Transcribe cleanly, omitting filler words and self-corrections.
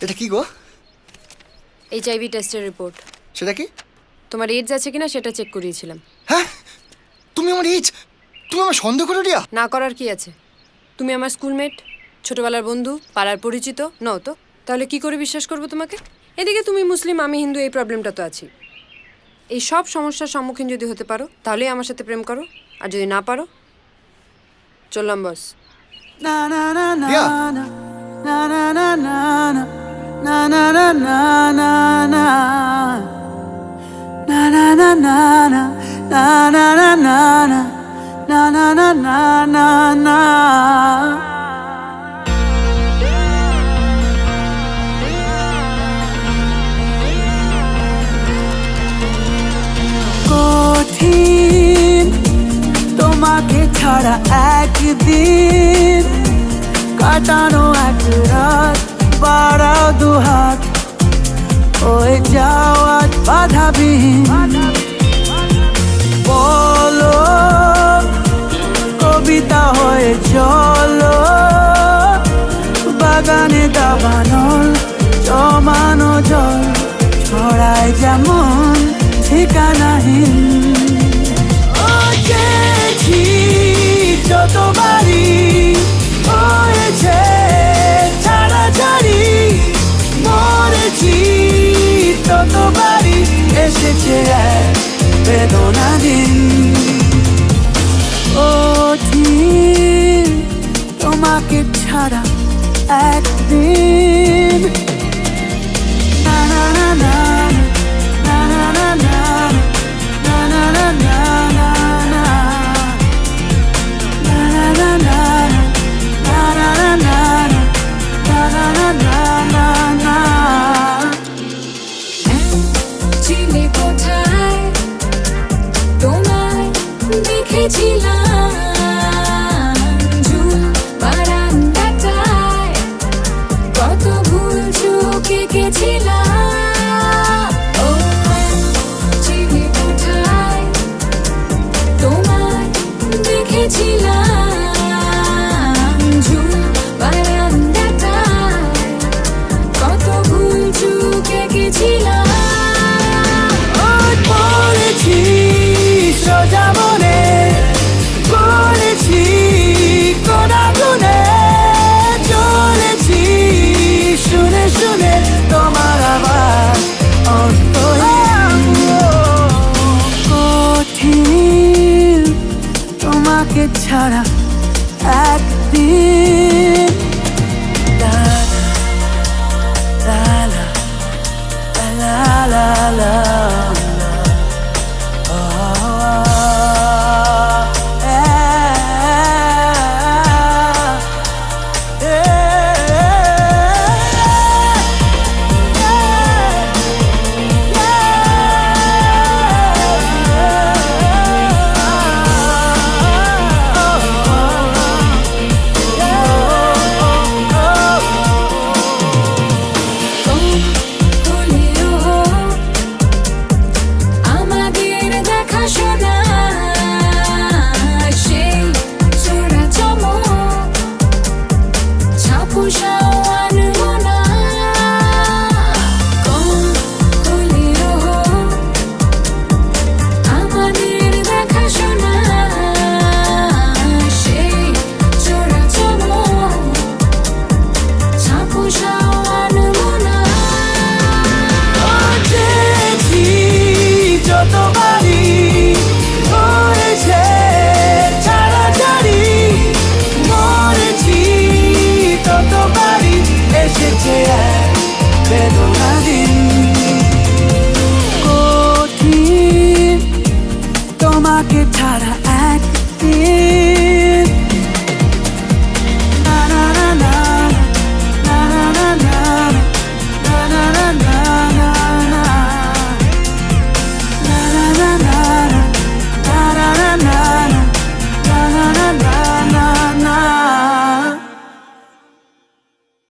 এটা কি গো? HIV টেস্টের রিপোর্ট। সেটা কি? তোমার এইডস আছে কিনা সেটা চেক করিয়েছিলাম। হ্যাঁ, তুমি আমার এইজ, তুমি আমার সন্দেহ করে রিয়া? না করার কি আছে? তুমি আমার স্কুলমেট, ছোটবেলার বন্ধু, পাড়ার পরিচিত নও তো? তাহলে কি করে বিশ্বাস করবো তোমাকে? এদিকে তুমি মুসলিম, আমি হিন্দু, এই প্রবলেমটা তো আছে। এই সব সমস্যার সম্মুখীন যদি হতে পারো তাহলেই আমার সাথে প্রেম করো, আর যদি না পারো চললাম বস। রিয়া, কঠিন তোমাকে ছাড়া একদিন কাটানো, এক রাত বাড়াও দুহাত, হয়ে যাওয়া বাধাবিহীন। বলো কবিতা হয়ে চলো, বাগানে দাবানল জমানো জল ছড়ায় যেমন ঠিকানাহীন। ও চেয়েছি যতবারই হয়েছে ছাড়াছাড়ি, মরেছি ততবারই এসেছে এক বেদনা দিন। ও ঠিক তোমাকে ছাড়া একদিন না না না না না না না না না না না না না চিনি কোথায় তোমায় দেখেছিলাম, ঝুল বারান্দাটায় কত ভুল চোখ এঁকেছিলাম। ও চিনি কোথায় তোমায় দেখেছিলাম, ঝুল বারান্দাটায় কত ভুল চোখ এঁকেছিলাম। পড়েছি সোজা মনে, পড়েছি কোনা গুনে, চলেছি শুনে শুনে তোমার আওয়াজ অন্তহীন। কঠিন তোমাকে ছাড়া একদিন